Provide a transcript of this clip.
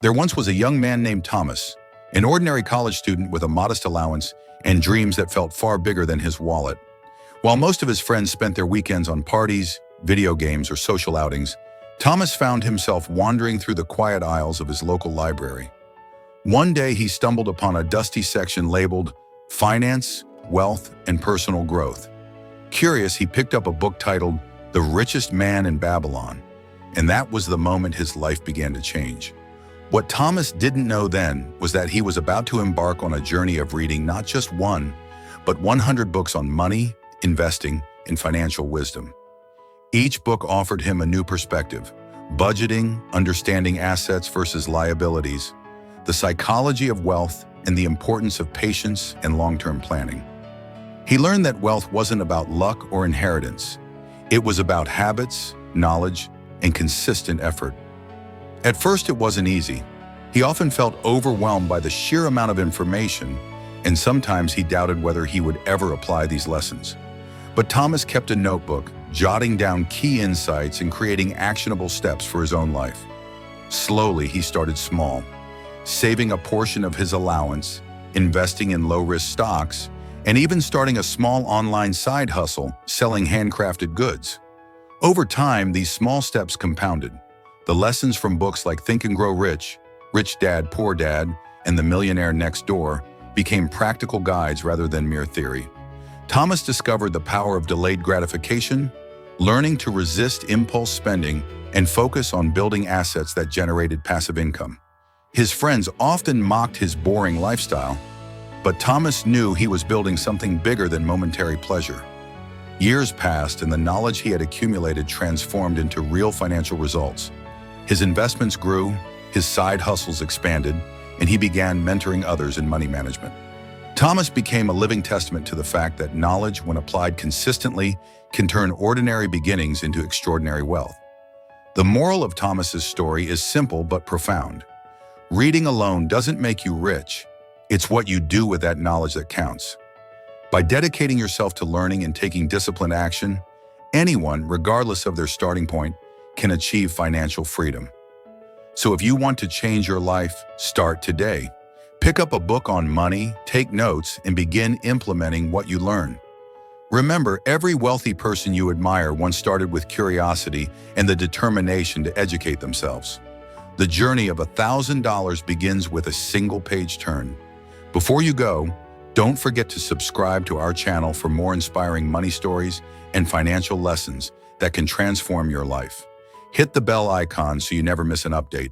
There once was a young man named Thomas, an ordinary college student with a modest allowance and dreams that felt far bigger than his wallet. While most of his friends spent their weekends on parties, video games, or social outings, Thomas found himself wandering through the quiet aisles of his local library. One day he stumbled upon a dusty section labeled Finance, Wealth, and Personal Growth. Curious, he picked up a book titled The Richest Man in Babylon, and that was the moment his life began to change. What Thomas didn't know then was that he was about to embark on a journey of reading not just one, but 100 books on money, investing, and financial wisdom. Each book offered him a new perspective: budgeting, understanding assets versus liabilities, the psychology of wealth, and the importance of patience and long-term planning. He learned that wealth wasn't about luck or inheritance. It was about habits, knowledge, and consistent effort. At first, it wasn't easy. He often felt overwhelmed by the sheer amount of information, and sometimes he doubted whether he would ever apply these lessons. But Thomas kept a notebook, jotting down key insights and creating actionable steps for his own life. Slowly, he started small, saving a portion of his allowance, investing in low-risk stocks, and even starting a small online side hustle selling handcrafted goods. Over time, these small steps compounded. The lessons from books like Think and Grow Rich, Rich Dad, Poor Dad, and The Millionaire Next Door became practical guides rather than mere theory. Thomas discovered the power of delayed gratification, learning to resist impulse spending, and focus on building assets that generated passive income. His friends often mocked his boring lifestyle, but Thomas knew he was building something bigger than momentary pleasure. Years passed, and the knowledge he had accumulated transformed into real financial results. His investments grew, his side hustles expanded, and he began mentoring others in money management. Thomas became a living testament to the fact that knowledge, when applied consistently, can turn ordinary beginnings into extraordinary wealth. The moral of Thomas's story is simple but profound. Reading alone doesn't make you rich. It's what you do with that knowledge that counts. By dedicating yourself to learning and taking disciplined action, anyone, regardless of their starting point, can achieve financial freedom. So if you want to change your life, start today. Pick up a book on money, take notes, and begin implementing what you learn. Remember, every wealthy person you admire once started with curiosity and the determination to educate themselves. The journey of $1,000 begins with a single page turn. Before you go, don't forget to subscribe to our channel for more inspiring money stories and financial lessons that can transform your life. Hit the bell icon so you never miss an update.